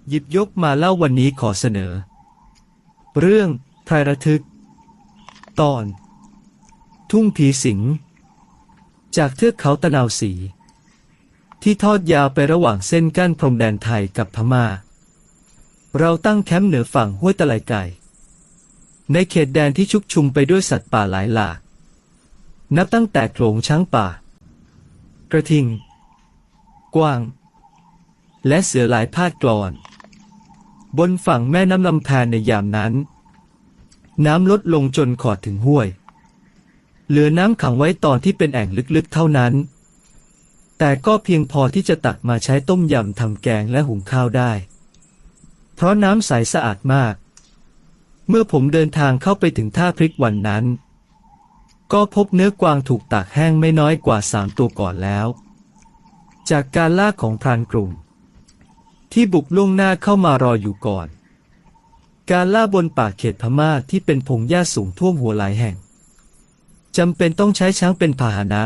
หยิบยกมาเล่าวันนี้ขอเสนอ เรื่องไพรระทึก ตอน ทุ่งผีสิงจากเทือกเขาตะนาวศรีที่ทอดยาวไประหว่างเส้นกั้นพรมแดนไทยกับพม่าเราตั้งแคมป์เหนือฝั่งห้วยตะไลไก่ในเขตแดนที่ชุกชุมไปด้วยสัตว์ป่าหลายหลากนับตั้งแต่โขลงช้างป่ากระทิงกวางและเสือหลายพาดกลอนบนฝั่งแม่น้ำลำแพนในยามนั้นน้ำลดลงจนขอดถึงห้วยเหลือน้ำขังไว้ตอนที่เป็นแอ่งลึกๆเท่านั้นแต่ก็เพียงพอที่จะตักมาใช้ต้มยำทำแกงและหุงข้าวได้เพราะน้ำใสสะอาดมากเมื่อผมเดินทางเข้าไปถึงท่าพริกวันนั้นก็พบเนื้อกวางถูกตากแห้งไม่น้อยกว่า3 ตัวก่อนแล้วจากการล่าของพรานกลุ่มที่บุกล่วงหน้าเข้ามารออยู่ก่อนการล่าบนป่าเขตพม่าที่เป็นพงหญ้าสูงท่วมหัวหลายแห่งจำเป็นต้องใช้ช้างเป็นพาหนะ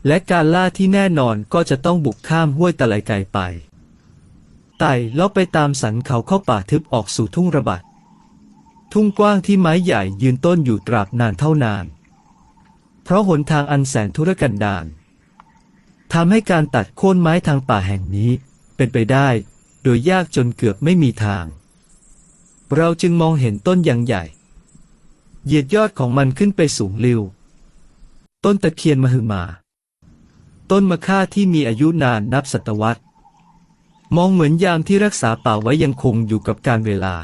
และการล่าที่แน่นอนก็จะต้องบุกข้ามห้วยตะไลไกไปไต่เลาะไปตามสันเขาเข้าป่าทึบออกสู่ทุ่งระบาดทุ่งกว้างที่ไม้ใหญ่ยืนต้นอยู่ตราบนานเท่านานเพราะหนทางอันแสนทุรกันดารทำให้การตัดโค่นไม้ทางป่าแห่งนี้เป็นไปได้โดยยากจนเกือบไม่มีทางเราจึงมองเห็นต้นยางใหญ่เหยียดยอดของมันขึ้นไปสูงลิ่วต้นตะเคียนมหึมาต้นมะค่าที่มีอายุนานนับศตวรรษมองเหมือนยามที่รักษาป่าไว้ยังคงอยู่กับกาลเวลา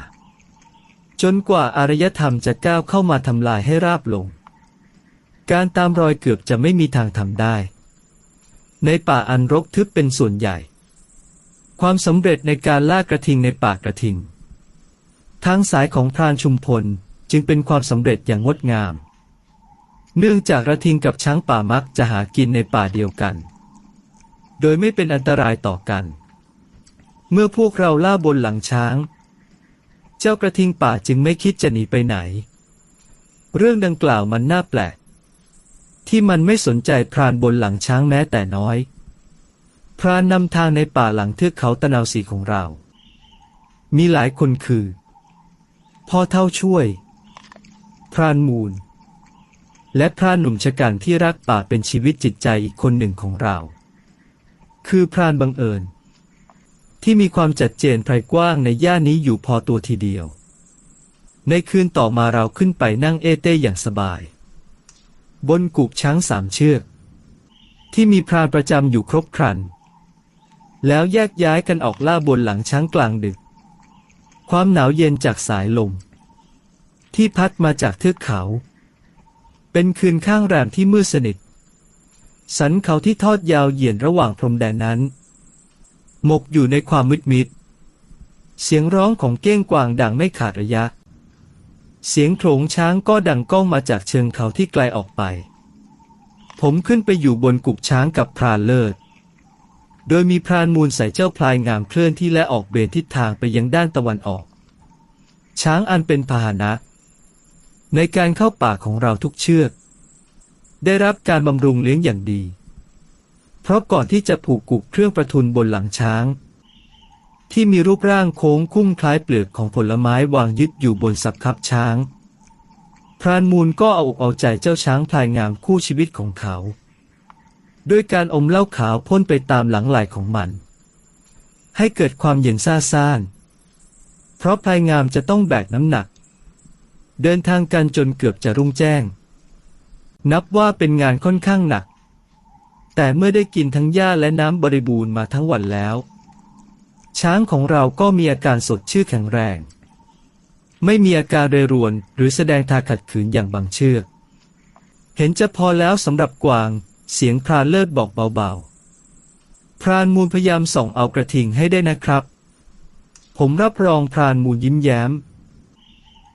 จนกว่าอารยธรรมจะก้าวเข้ามาทำลายให้ราบลงการตามรอยเกือบจะไม่มีทางทำได้ในป่าอันรกทึบเป็นส่วนใหญ่ความสำเร็จในการล่ากระทิงในป่ากระทิงทางสายของพรานชุมพลจึงเป็นความสำเร็จอย่างงดงามเนื่องจากกระทิงกับช้างป่ามักจะหากินในป่าเดียวกันโดยไม่เป็นอันตรายต่อกันเมื่อพวกเราล่าบนหลังช้างเจ้ากระทิงป่าจึงไม่คิดจะหนีไปไหนเรื่องดังกล่าวมันน่าแปลกที่มันไม่สนใจพรานบนหลังช้างแม้แต่น้อยพรานนำทางในป่าหลังเทือกเขาตะนาวศรีของเรามีหลายคนคือพ่อเฒ่าช่วยพรานมูลและพรานหนุ่มชะกันที่รักป่าเป็นชีวิตจิตใจอีกคนหนึ่งของเราคือพรานบังเอิญที่มีความจัดเจนไพรกว้างในย่านนี้อยู่พอตัวทีเดียวในคืนต่อมาเราขึ้นไปนั่งเอเต้อย่างสบายบนกูกช้าง3 เชือกที่มีพรานประจำอยู่ครบครันแล้วแยกย้ายกันออกล่าบนหลังช้างกลางดึกความหนาวเย็นจากสายลมที่พัดมาจากเทือกเขาเป็นคืนข้างแรมที่มืดสนิทสันเขาที่ทอดยาวเหยียดระหว่างพรมแดนนั้นหมกอยู่ในความมืดมิดเสียงร้องของเก้งกวางดังไม่ขาดระยะเสียงโขลงช้างก็ดังก้องมาจากเชิงเขาที่ไกลออกไปผมขึ้นไปอยู่บนกุบช้างกับพรานเลิศโดยมีพรานมูลใส่เจ้าพลายงามเคลื่อนที่และออกเบนทิศทางไปยังด้านตะวันออกช้างอันเป็นพาหนะในการเข้าป่าของเราทุกเชือกได้รับการบำรุงเลี้ยงอย่างดีเพราะก่อนที่จะผูกกุบเครื่องประทุนบนหลังช้างที่มีรูปร่างโค้งคุ้มคล้ายเปลือกของผลไม้วางยึดอยู่บนสับคับช้างพรานมูลก็เอาอกเอาใจเจ้าช้างพลายงามคู่ชีวิตของเขาด้วยการอมเหล้าขาวพ่นไปตามหลังไหล่ของมันให้เกิดความเย็นซ่าซ่านเพราะพลายงามจะต้องแบกน้ำหนักเดินทางกันจนเกือบจะรุ่งแจ้งนับว่าเป็นงานค่อนข้างหนักแต่เมื่อได้กินทั้งหญ้าและน้ำบริบูรณ์มาทั้งวันแล้วช้างของเราก็มีอาการสดชื่นแข็งแรงไม่มีอาการเรรวนหรือแสดงท่าขัดขืนอย่างบางเชือกเห็นจะพอแล้วสำหรับกวางเสียงพรานเลิศบอกเบาๆพรานมูลพยายามส่องเอากระทิงให้ได้นะครับผมรับรองพรานมูลยิ้มแย้ม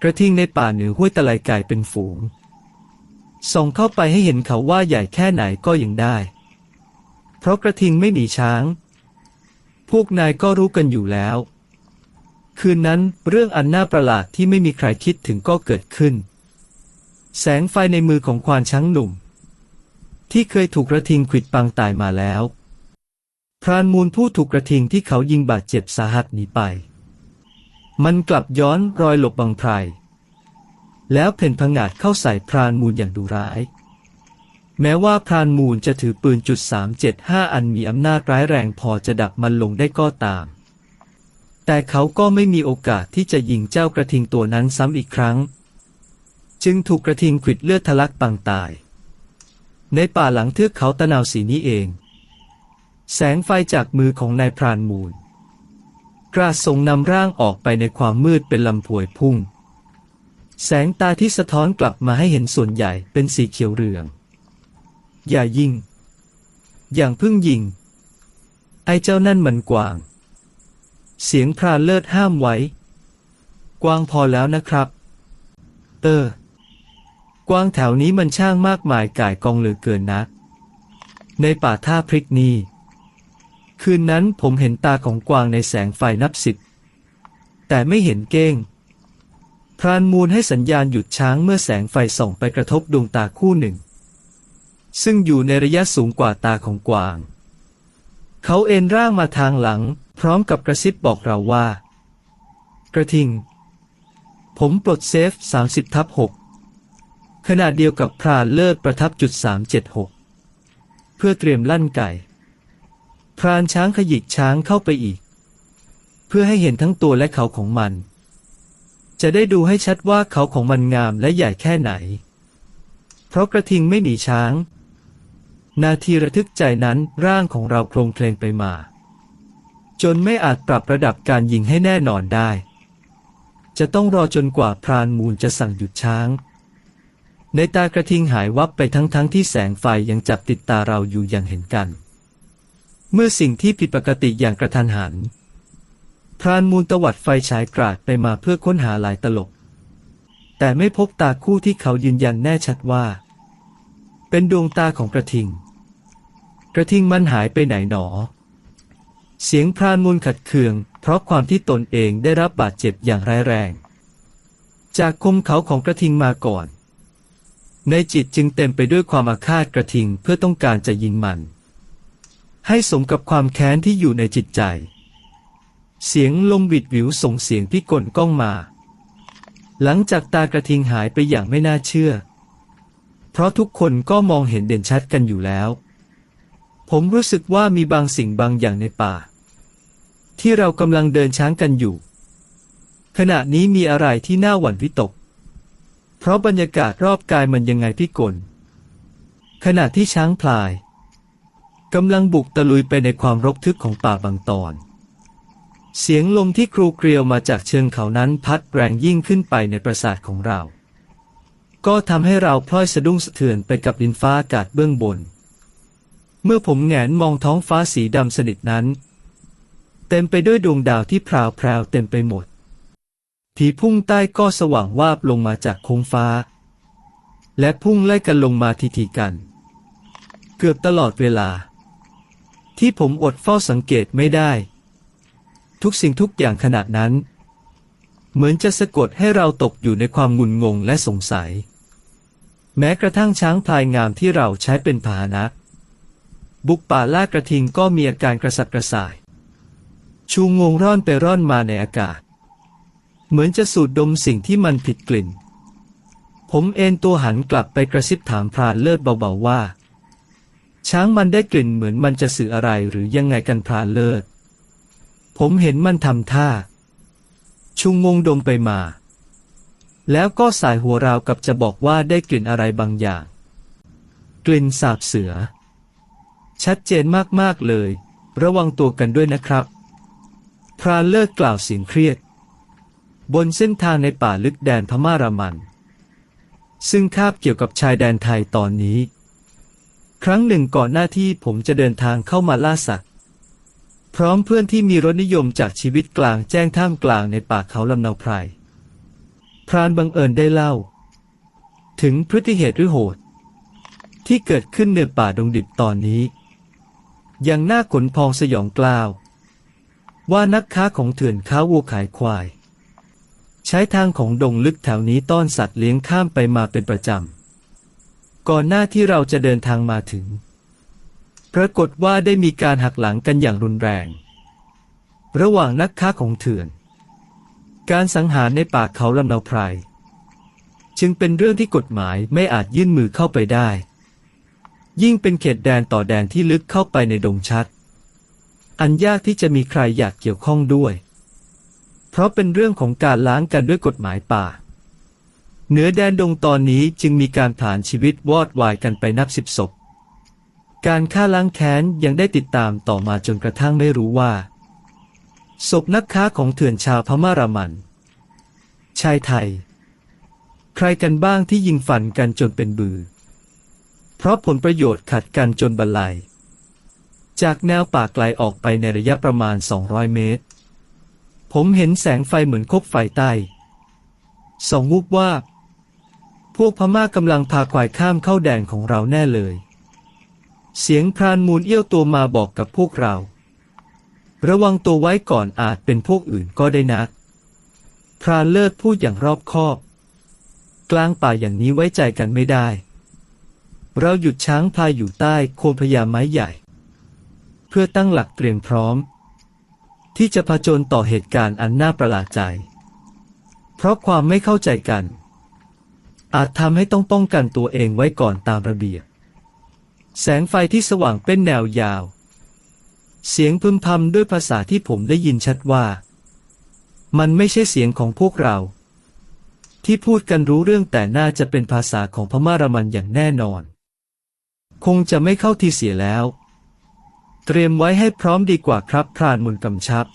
กระทิงในป่าเหนือห้วยตะไลไก่เป็นฝูงส่องเข้าไปให้เห็นเขาว่าใหญ่แค่ไหนก็ยังได้เพราะกระทิงไม่หนีช้างพวกนายก็รู้กันอยู่แล้วคืนนั้นเรื่องอันน่าประหลาดที่ไม่มีใครคิดถึงก็เกิดขึ้นแสงไฟในมือของควานช้างหนุ่มที่เคยถูกกระทิงขวิดปางตายมาแล้ว พรานมูลผู้ถูกกระทิงที่เขายิงบาดเจ็บสาหัสหนีไปมันกลับย้อนรอยหลบบังไพรแล้วเพ่นผงาดเข้าใส่พรานมูลอย่างดุร้ายแม้ว่าพรานมูลจะถือปืน.375อันมีอำนาจร้ายแรงพอจะดักมันลงได้ก็ตามแต่เขาก็ไม่มีโอกาสที่จะยิงเจ้ากระทิงตัวนั้นซ้ำอีกครั้งจึงถูกกระทิงขวิดเลือดทะลักปางตายในป่าหลังเทือกเขาตะนาวศรีนี้เองแสงไฟจากมือของนายพรานมูลกราดส่งนำร่างออกไปในความมืดเป็นลำพวยพุ่งแสงตาที่สะท้อนกลับมาให้เห็นส่วนใหญ่เป็นสีเขียวเรืองอย่ายิงอย่างเพิ่งยิงไอ้เจ้านั่นมันกวางเสียงพรานเลิศห้ามไว้กวางพอแล้วนะครับกวางแถวนี้มันช่างมากมายก่ายกองเหลือเกินนักในป่าท่าพริกนี้คืนนั้นผมเห็นตาของกวางในแสงไฟนับ10แต่ไม่เห็นเก้งพรานมูลให้สัญญาณหยุดช้างเมื่อแสงไฟส่องไปกระทบดวงตาคู่หนึ่งซึ่งอยู่ในระยะสูงกว่าตาของกวางเขาเอนร่างมาทางหลังพร้อมกับกระซิบบอกเราว่ากระทิงผมปลดเซฟ30/6ขณะเดียวกับพรานเลิศประทับ.376เพื่อเตรียมลั่นไก่พรานช้างขยิกช้างเข้าไปอีกเพื่อให้เห็นทั้งตัวและเขาของมันจะได้ดูให้ชัดว่าเขาของมันงามและใหญ่แค่ไหนเพราะกระทิงไม่หนีช้างนาทีระทึกใจนั้นร่างของเราโคลงเพลงไปมาจนไม่อาจปรับระดับการยิงให้แน่นอนได้จะต้องรอจนกว่าพรานมูลจะสั่งหยุดช้างในตากระทิงหายวับไปทั้งที่แสงไฟยังจับติดตาเราอยู่อย่างเห็นกันเมื่อสิ่งที่ผิดปกติอย่างกระทันหันพรานมูลตวัดไฟฉายกราดไปมาเพื่อค้นหาหลายตลบแต่ไม่พบตาคู่ที่เขายืนยันแน่ชัดว่าเป็นดวงตาของกระทิงมันหายไปไหนหนอเสียงพรานมูลขัดเคืองเพราะความที่ตนเองได้รับบาดเจ็บอย่างร้ายแรงจากคมเขาของกระทิงมาก่อนในจิตจึงเต็มไปด้วยความอาฆาตกระทิงเพื่อต้องการจะยิงมันให้สมกับความแค้นที่อยู่ในจิตใจเสียงลมวิดวิวส่งเสียงพิกลก้องมาหลังจากตากระทิงหายไปอย่างไม่น่าเชื่อเพราะทุกคนก็มองเห็นเด่นชัดกันอยู่แล้วผมรู้สึกว่ามีบางสิ่งบางอย่างในป่าที่เรากำลังเดินช้างกันอยู่ขณะนี้มีอะไรที่น่าหวั่นวิตกเพราะบรรยากาศรอบกายมันยังไงพิกลขณะที่ช้างพลายกำลังบุกตะลุยไปในความรกทึกของป่าบางตอนเสียงลมที่ครูเกลียวมาจากเชิงเขานั้นพัดแรงยิ่งขึ้นไปในประสาทของเราก็ทำให้เราพลอยสะดุ้งสะเทือนไปกับดินฟ้าอากาศเบื้องบนเมื่อผมแงนมองท้องฟ้าสีดำสนิทนั้นเต็มไปด้วยดวงดาวที่พราวเต็มไปหมดผีพุ่งใต้ก็สว่างวาบลงมาจากโค้งฟ้าและพุ่งไล่กันลงมาทีๆกันเกือบตลอดเวลาที่ผมอดเฝ้าสังเกตไม่ได้ทุกสิ่งทุกอย่างขนาดนั้นเหมือนจะสะกดให้เราตกอยู่ในความงุนงงและสงสัยแม้กระทั่งช้างพลายงามที่เราใช้เป็นพาหนะบุกป่าล่ากระทิงก็มีอาการกระสับกระส่ายชูงวงร่อนไปร่อนมาในอากาศเหมือนจะสูดดมสิ่งที่มันผิดกลิ่นผมเอนตัวหันกลับไปกระซิบถามพรานเลิศเบาๆว่าช้างมันได้กลิ่นเหมือนมันจะสื่ออะไรหรือยังไงกันพรานเลิศผมเห็นมันทำท่าชูงวงดมไปมาแล้วก็สายหัวราวกับจะบอกว่าได้กลิ่นอะไรบางอย่างกลิ่นสาบเสือชัดเจนมากๆเลยระวังตัวกันด้วยนะครับพรานเลิศกล่าวเสียงเครียดบนเส้นทางในป่าลึกแดนพม่ารามันซึ่งคาบเกี่ยวกับชายแดนไทยตอนนี้ครั้งหนึ่งก่อนหน้าที่ผมจะเดินทางเข้ามาล่าสัตว์พร้อมเพื่อนที่มีรสนิยมจากชีวิตกลางแจ้งท่ามกลางในป่าเขาลำเนาไพรพรานบังเอิญได้เล่าถึงพฤติเหตุหรือโหดที่เกิดขึ้นในป่าดงดิบตอนนี้ยังน่าขนพองสยองกล้าวว่านักค้าของเถื่อนค้าวัวขายควายใช้ทางของดงลึกแถวนี้ต้อนสัตว์เลี้ยงข้ามไปมาเป็นประจำก่อนหน้าที่เราจะเดินทางมาถึง ปรากฏว่าได้มีการหักหลังกันอย่างรุนแรง ระหว่างนักค้าของเถื่อนการสังหารในป่าเขาลำเนาไพรจึงเป็นเรื่องที่กฎหมายไม่อาจยื่นมือเข้าไปได้ยิ่งเป็นเขตแดนต่อแดนที่ลึกเข้าไปในดงชัดอันยากที่จะมีใครอยากเกี่ยวข้องด้วยเพราะเป็นเรื่องของการล้างกันด้วยกฎหมายป่าเหนือแดนดงตอนนี้จึงมีการผ่านชีวิตวอดวายกันไปนับ10 ศพการฆ่าล้างแค้นยังได้ติดตามต่อมาจนกระทั่งไม่รู้ว่าศพนักค้าของเถื่อนชาวพม่ารามันชายไทยใครกันบ้างที่ยิงฟันกันจนเป็นบือเพราะผลประโยชน์ขัดกันจนบรรลัยจากแนวป่าไกลออกไปในระยะประมาณ200 เมตรผมเห็นแสงไฟเหมือนคบไฟใต้ส่องวูบว่าพวกพม่ากำลังพาควายข้ามเข้าแดนของเราแน่เลยเสียงพรานมูลเอี้ยวตัวมาบอกกับพวกเราระวังตัวไว้ก่อนอาจเป็นพวกอื่นก็ได้นะพรานเลิศพูดอย่างรอบคอบกลางป่าอย่างนี้ไว้ใจกันไม่ได้เราหยุดช้างพลายอยู่ใต้โคนพญาไม้ใหญ่เพื่อตั้งหลักเตรียมพร้อมที่จะผจญต่อเหตุการณ์อันน่าประหลาดใจเพราะความไม่เข้าใจกันอาจทำให้ต้องป้องกันตัวเองไว้ก่อนตามระเบียบแสงไฟที่สว่างเป็นแนวยาวเสียงพึมพำด้วยภาษาที่ผมได้ยินชัดว่ามันไม่ใช่เสียงของพวกเราที่พูดกันรู้เรื่องแต่น่าจะเป็นภาษาของพม่ารามันอย่างแน่นอนคงจะไม่เข้าทีเสียแล้วเตรียมไว้ให้พร้อมดีกว่าครับพรานมูลกำชับ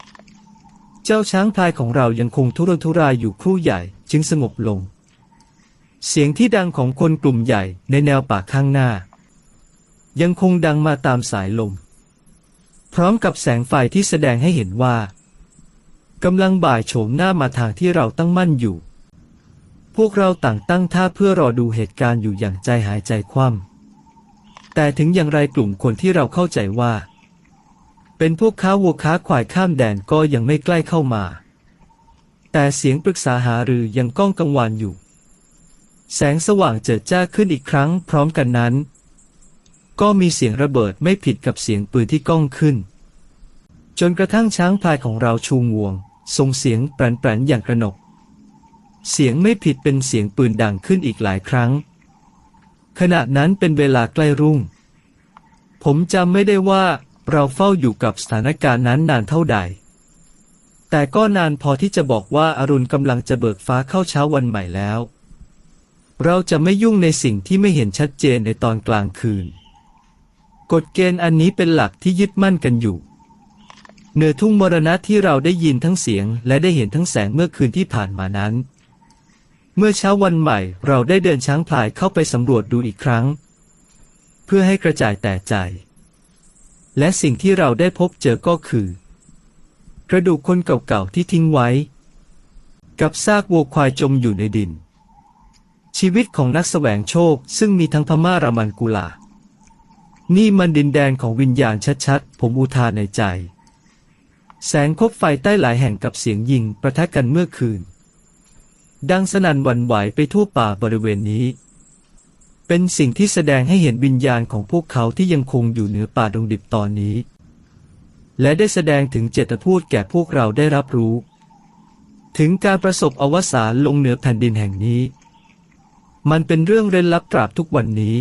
เจ้าช้างพลายของเรายังคงทุรนทุรายอยู่ครู่ใหญ่จึงสงบลงเสียงที่ดังของคนกลุ่มใหญ่ในแนวป่าข้างหน้ายังคงดังมาตามสายลมพร้อมกับแสงไฟที่แสดงให้เห็นว่ากำลังบ่ายโฉมหน้ามาทางที่เราตั้งมั่นอยู่พวกเราต่างตั้งท่าเพื่อรอดูเหตุการณ์อยู่อย่างใจหายใจคว่ำแต่ถึงอย่างไรกลุ่มคนที่เราเข้าใจว่าเป็นพวกค้าวัวค้าควายข้ามแดนก็ยังไม่ใกล้เข้ามาแต่เสียงปรึกษาหารือยังก้องกังวานอยู่แสงสว่างเจิดจ้าขึ้นอีกครั้งพร้อมกันนั้นก็มีเสียงระเบิดไม่ผิดกับเสียงปืนที่ก้องขึ้นจนกระทั่งช้างพลายของเราชูงวงส่งเสียงแปรนๆอย่างกระหนกเสียงไม่ผิดเป็นเสียงปืนดังขึ้นอีกหลายครั้งขณะนั้นเป็นเวลาใกล้รุ่งผมจำไม่ได้ว่าเราเฝ้าอยู่กับสถานการณ์นั้นนานเท่าใดแต่ก็นานพอที่จะบอกว่าอรุณกำลังจะเบิกฟ้าเข้าเช้าวันใหม่แล้วเราจะไม่ยุ่งในสิ่งที่ไม่เห็นชัดเจนในตอนกลางคืนกฎเกณฑ์อันนี้เป็นหลักที่ยึดมั่นกันอยู่เหนือทุ่งมรณะที่เราได้ยินทั้งเสียงและได้เห็นทั้งแสงเมื่อคืนที่ผ่านมานั้นเมื่อเช้าวันใหม่เราได้เดินช้างพลายเข้าไปสำรวจดูอีกครั้งเพื่อให้กระจ่ายแต่ใจและสิ่งที่เราได้พบเจอก็คือกระดูกคนเก่าๆที่ทิ้งไว้กับซากวัวควายจมอยู่ในดินชีวิตของนักแสวงโชคซึ่งมีทั้งพม่ารามันกุลานี่มันดินแดนของวิญญาณชัดๆผมอุทานในใจแสงคบไฟใต้หลายแห่งกับเสียงยิงประทะกันเมื่อคืนดังสนั่นหวั่นไหวไปทั่วป่าบริเวณนี้เป็นสิ่งที่แสดงให้เห็นวิญญาณของพวกเขาที่ยังคงอยู่เหนือป่าดงดิบตอนนี้และได้แสดงถึงเจตพูดแก่พวกเราได้รับรู้ถึงการประสบอวสานลงเหนือแผ่นดินแห่งนี้มันเป็นเรื่องเร้นลับตราบทุกวันนี้